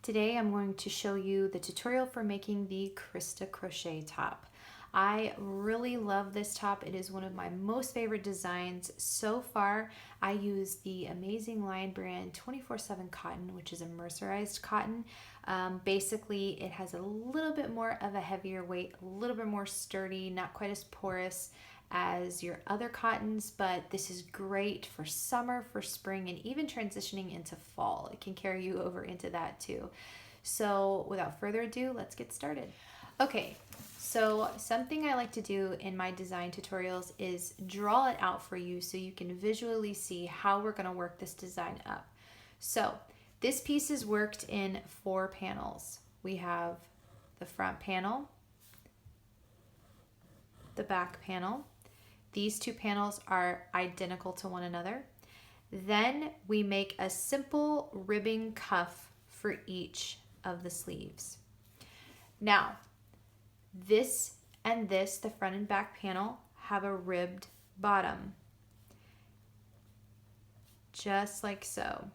Today I'm going to show you the tutorial for making the Krista Crochet top. I really love this top. It is one of my most favorite designs so far. I use the amazing Lion brand 24/7 cotton, which is a mercerized cotton. Basically, it has a little bit more of a heavier weight, a little bit more sturdy, not quite as porous as your other cottons, but this is great for summer, for spring, and even transitioning into fall. It can carry you over into that too. So without further ado, let's get started. Okay, so something I like to do in my design tutorials is draw it out for you so you can visually see how we're going to work this design up. So this piece is worked in 4 panels. We have the front panel, the back panel. These 2 panels are identical to one another. Then we make a simple ribbing cuff for each of the sleeves. Now, this and this, the front and back panel, have a ribbed bottom, just like so.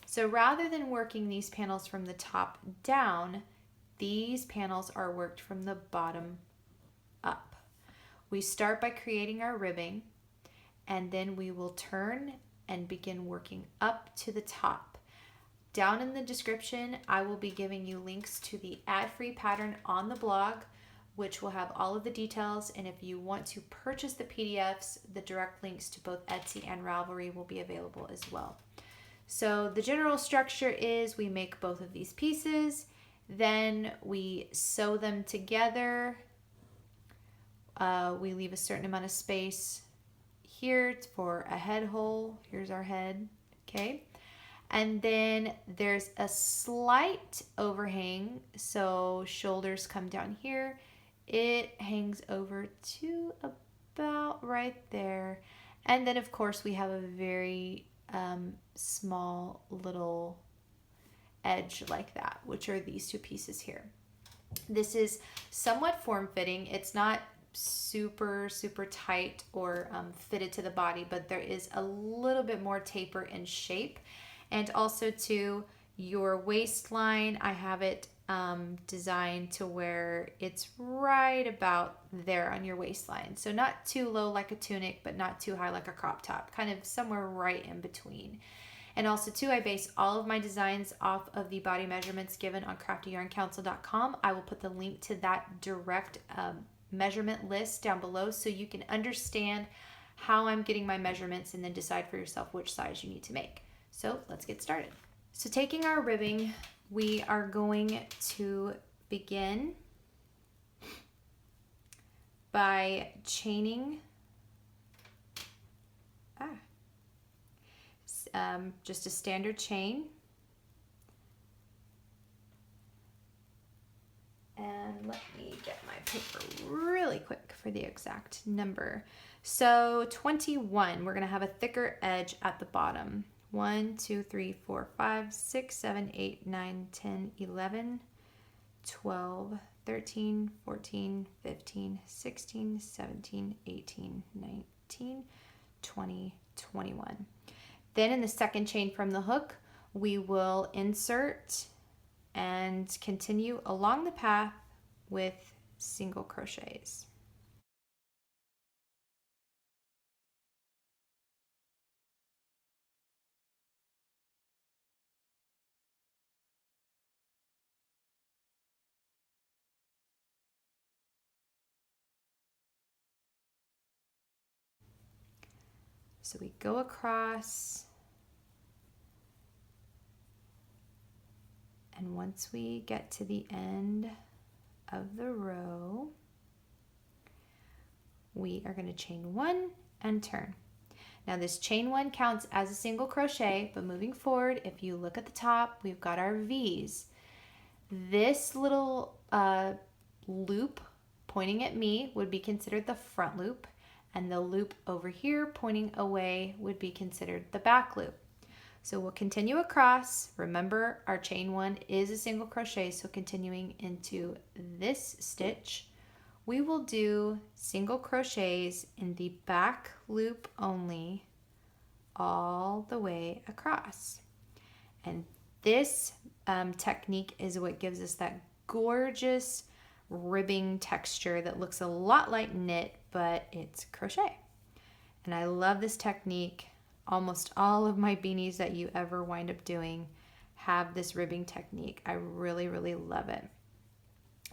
So rather than working these panels from the top down, these panels are worked from the bottom up. We start by creating our ribbing, and then we will turn and begin working up to the top. Down in the description, I will be giving you links to the ad-free pattern on the blog, which will have all of the details. And if you want to purchase the PDFs, the direct links to both Etsy and Ravelry will be available as well. So the general structure is we make both of these pieces, then we sew them together. We leave a certain amount of space here for a head hole. Here's our head, okay? And then there's a slight overhang, so shoulders come down here. It hangs over to about right there. And then of course we have a very small little edge like that, which are these 2 pieces here. This is somewhat form-fitting. It's not super tight or fitted to the body, but there is a little bit more taper in shape. And also to your waistline, I have it designed to where it's right about there on your waistline. So not too low like a tunic, but not too high like a crop top, kind of somewhere right in between. And also too, I base all of my designs off of the body measurements given on CraftyYarnCouncil.com. I will put the link to that direct measurement list down below so you can understand how I'm getting my measurements and then decide for yourself which size you need to make. So let's get started. So taking our ribbing, we are going to begin by chaining just a standard chain. And let me get my paper really quick for the exact number. So 21, we're going to have a thicker edge at the bottom. 1, 2, 3, 4, 5, 6, 7, 8, 9, 10, 11, 12, 13, 14, 15, 16, 17, 18, 19, 20, 21. Then in the second chain from the hook, we will insert and continue along the path with single crochets. So we go across, and once we get to the end of the row, we are going to chain 1 and turn. Now this chain 1 counts as a single crochet, but moving forward, if you look at the top, we've got our V's. This little loop pointing at me would be considered the front loop, and the loop over here pointing away would be considered the back loop. So we'll continue across. Remember, our chain 1 is a single crochet, so continuing into this stitch, we will do single crochets in the back loop only all the way across. And This technique is what gives us that gorgeous ribbing texture that looks a lot like knit, but it's crochet. And I love this technique. Almost all of my beanies that you ever wind up doing have this ribbing technique. I really, really love it.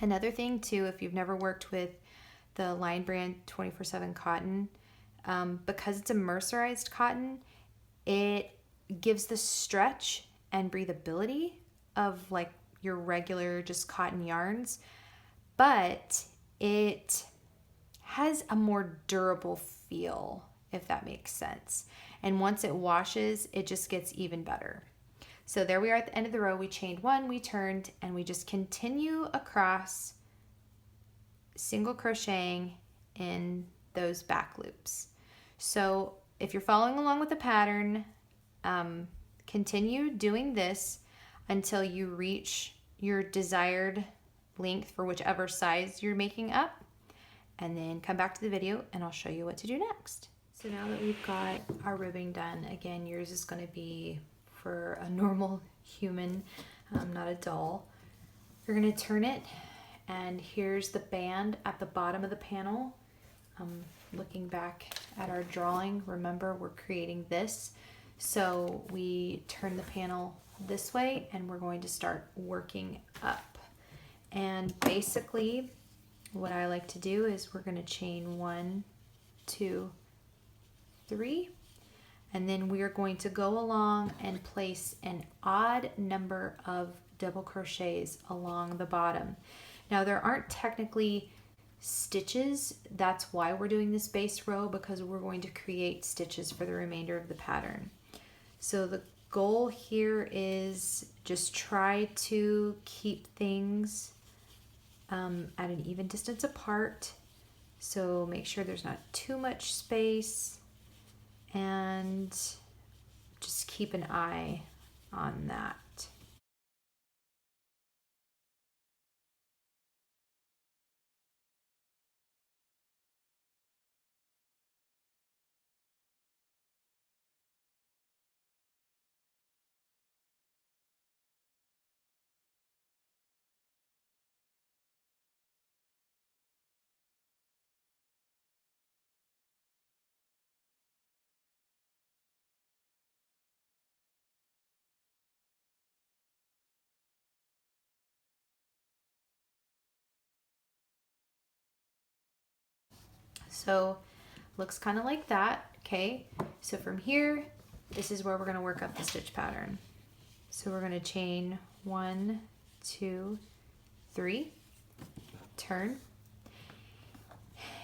Another thing too, if you've never worked with the Line Brand 24/7 cotton, because it's a mercerized cotton, it gives the stretch and breathability of like your regular just cotton yarns, but it has a more durable feel, if that makes sense. And once it washes, it just gets even better. So there we are at the end of the row. We chained one, we turned, and we just continue across, single crocheting in those back loops. So if you're following along with the pattern, continue doing this until you reach your desired length for whichever size you're making up, and then come back to the video and I'll show you what to do next. So now that we've got our ribbing done, again, yours is going to be for a normal human, not a doll. You're going to turn it, and here's the band at the bottom of the panel. Looking back at our drawing, remember we're creating this. So we turn the panel this way and we're going to start working up. And basically what I like to do is we're going to chain 1, 2, 3, and then we are going to go along and place an odd number of double crochets along the bottom. Now there aren't technically stitches, that's why we're doing this base row, because we're going to create stitches for the remainder of the pattern. So the goal here is just try to keep things at an even distance apart. So make sure there's not too much space, and just keep an eye on that. So looks kind of like that. Okay, so from here, this is where we're going to work up the stitch pattern. So we're going to chain 1, 2, 3, turn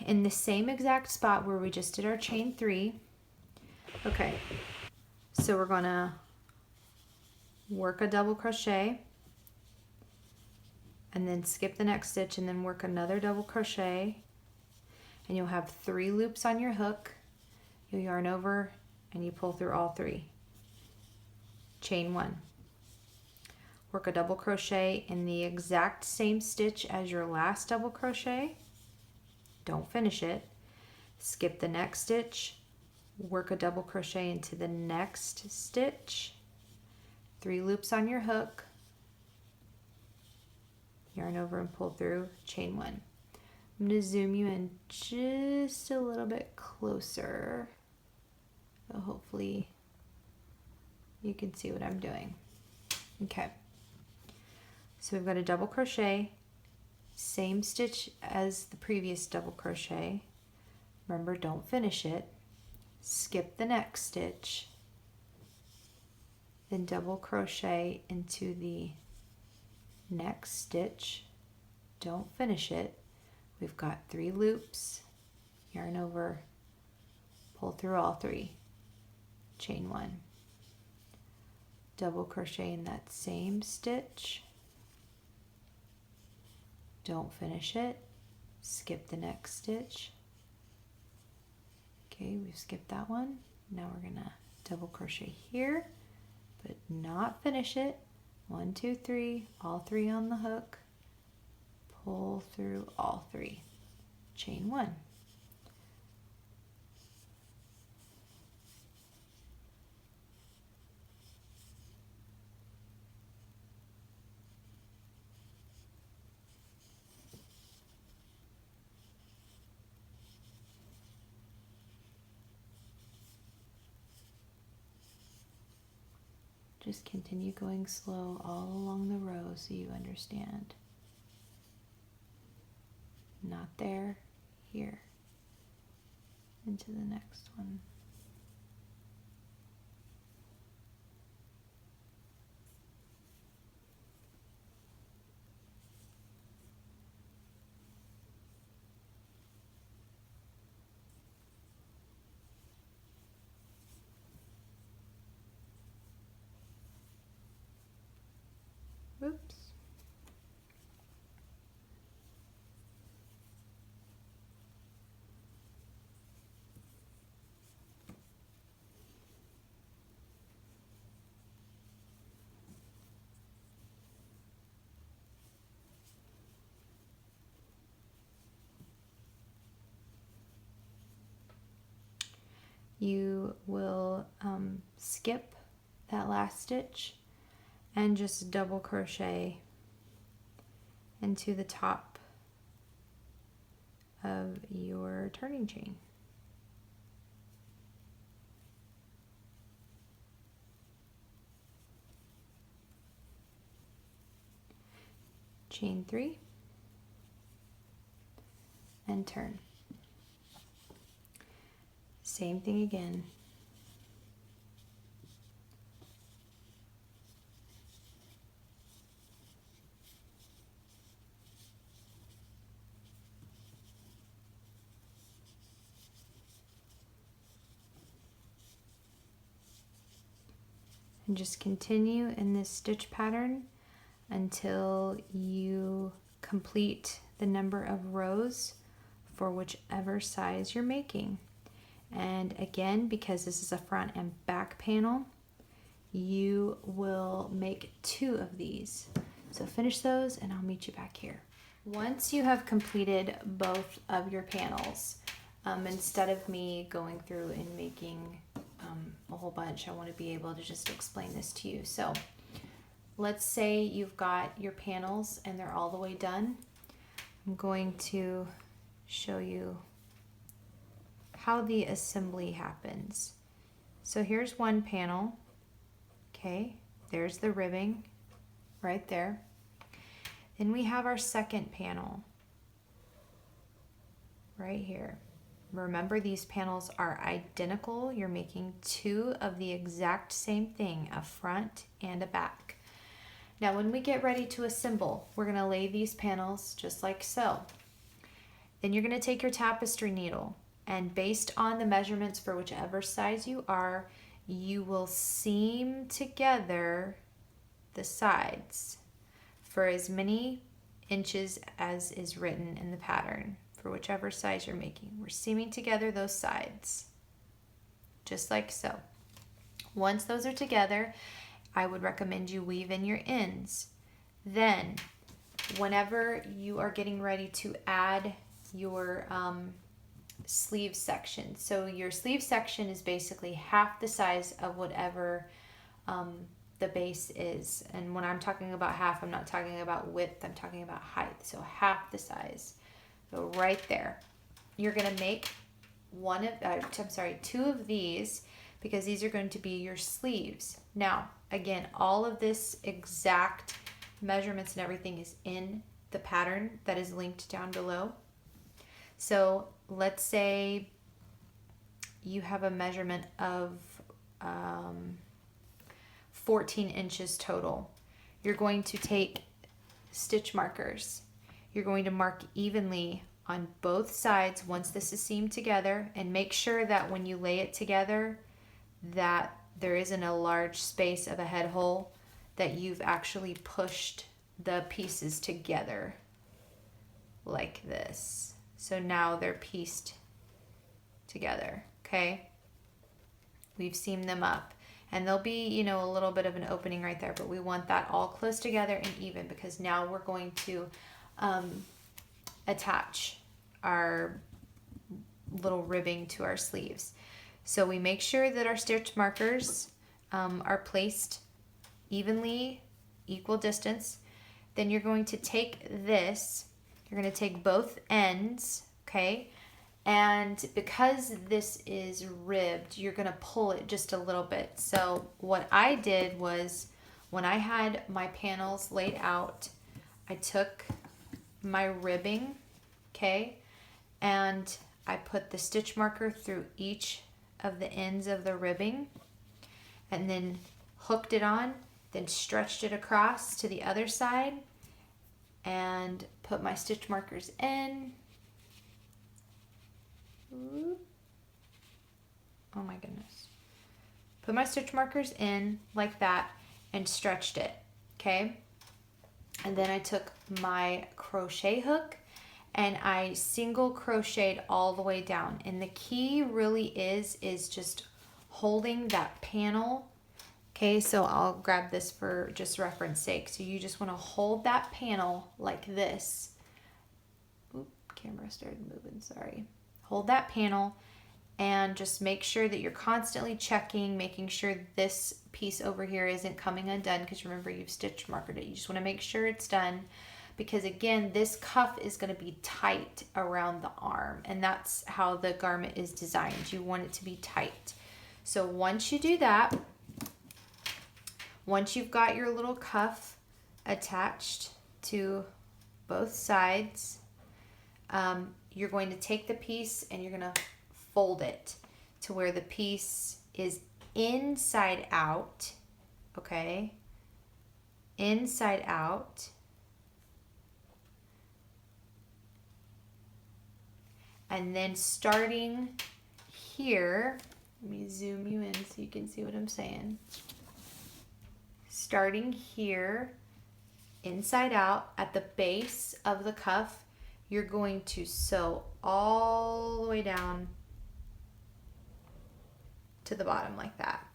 in the same exact spot where we just did our chain 3. Okay, so we're going to work a double crochet and then skip the next stitch and then work another double crochet, and you'll have 3 loops on your hook. You yarn over and you pull through all 3. Chain 1. Work a double crochet in the exact same stitch as your last double crochet. Don't finish it. Skip the next stitch. Work a double crochet into the next stitch. 3 loops on your hook. Yarn over and pull through. Chain 1. I'm going to zoom you in just a little bit closer, so hopefully you can see what I'm doing. Okay, so we've got a double crochet, same stitch as the previous double crochet. Remember, don't finish it. Skip the next stitch, then double crochet into the next stitch. Don't finish it. We've got 3 loops, yarn over, pull through all 3, chain 1, double crochet in that same stitch, don't finish it, skip the next stitch. Okay, we've skipped that one. Now we're gonna double crochet here, but not finish it. 1, 2, 3, all 3 on the hook. Pull through all 3, chain 1. Just continue going slow all along the row so you understand. Not there, here. Into the next one. Oops. You will skip that last stitch and just double crochet into the top of your turning chain. Chain 3 and turn. Same thing again. And just continue in this stitch pattern until you complete the number of rows for whichever size you're making. And again, because this is a front and back panel, you will make 2 of these. So finish those and I'll meet you back here. Once you have completed both of your panels, instead of me going through and making a whole bunch, I want to be able to just explain this to you. So let's say you've got your panels and they're all the way done. I'm going to show you how the assembly happens. So here's one panel. Okay, there's the ribbing right there. Then we have our second panel right here. Remember, these panels are identical. You're making 2 of the exact same thing, a front and a back. Now when we get ready to assemble, we're going to lay these panels just like so. Then you're going to take your tapestry needle, and based on the measurements for whichever size you are, you will seam together the sides for as many inches as is written in the pattern for whichever size you're making. We're seaming together those sides, just like so. Once those are together, I would recommend you weave in your ends. Then, whenever you are getting ready to add your sleeve section, so your sleeve section is basically half the size of whatever the base is. And when I'm talking about half, I'm not talking about width, I'm talking about height. So half the size. So right there, you're going to make 2 of these, because these are going to be your sleeves. Now, again, all of this exact measurements and everything is in the pattern that is linked down below. So let's say you have a measurement of 14 inches total. You're going to take stitch markers. You're going to mark evenly on both sides once this is seamed together, and make sure that when you lay it together that there isn't a large space of a head hole, that you've actually pushed the pieces together like this. So now they're pieced together, okay? We've seamed them up. And there'll be, you know, a little bit of an opening right there, but we want that all close together and even, because now we're going to attach our little ribbing to our sleeves. So we make sure that our stitch markers are placed evenly, equal distance. Then you're going to take this, you're going to take both ends, okay, And because this is ribbed, you're going to pull it just a little bit. So what I did was, when I had my panels laid out, I took my ribbing, okay, and I put the stitch marker through each of the ends of the ribbing, and then hooked it on, then stretched it across to the other side, and put my stitch markers in. Oh my goodness. Put my stitch markers in like that and stretched it, okay? And then I took my crochet hook and I single crocheted all the way down. And the key really is just holding that panel. Okay, so I'll grab this for just reference sake. So you just want to hold that panel like this. Oop, camera started moving, sorry. Hold that panel and just make sure that you're constantly checking, making sure this piece over here isn't coming undone, because remember, you've stitch markered it. You just want to make sure it's done, because again, this cuff is going to be tight around the arm, and that's how the garment is designed. You want it to be tight. So once you do that, once you've got your little cuff attached to both sides, you're going to take the piece and you're going to fold it to where the piece is inside out, okay? Inside out. And then starting here, let me zoom you in so you can see what I'm saying. Starting here, inside out at the base of the cuff, you're going to sew all the way down to the bottom like that.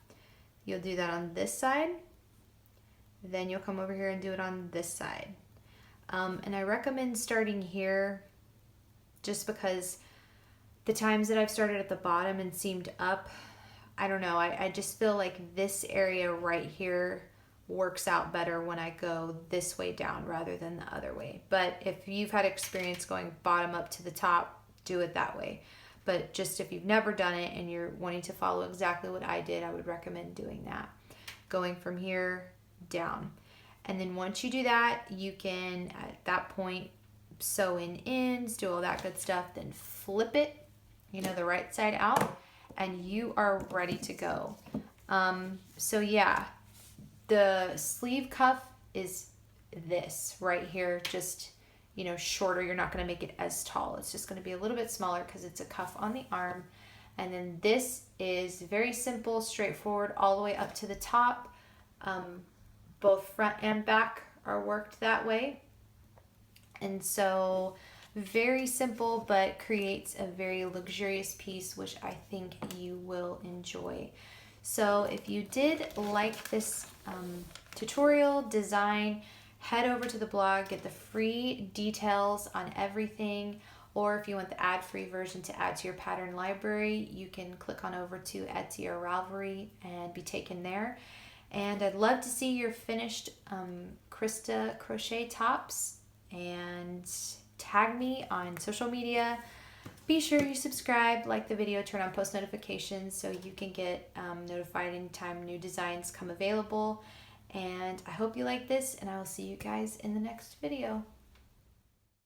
You'll do that on this side, then you'll come over here and do it on this side. And I recommend starting here just because the times that I've started at the bottom and seamed up, I don't know, I just feel like this area right here works out better when I go this way down rather than the other way. But if you've had experience going bottom up to the top, do it that way. But just if you've never done it and you're wanting to follow exactly what I did, I would recommend doing that. Going from here down. And then once you do that, you can, at that point, sew in ends, do all that good stuff, then flip it, the right side out, and you are ready to go. So yeah, the sleeve cuff is this right here, just shorter. You're not going to make it as tall. It's just going to be a little bit smaller because it's a cuff on the arm. And then this is very simple, straightforward, all the way up to the top. Both front and back are worked that way. And so very simple, but creates a very luxurious piece, which I think you will enjoy. So if you did like this tutorial design, head over to the blog, get the free details on everything, or if you want the ad-free version to add to your pattern library, you can click on over to Etsy or Ravelry and be taken there. And I'd love to see your finished Krista Crochet tops, and tag me on social media. Be sure you subscribe, like the video, turn on post notifications so you can get notified anytime new designs come available. And I hope you like this, and I will see you guys in the next video.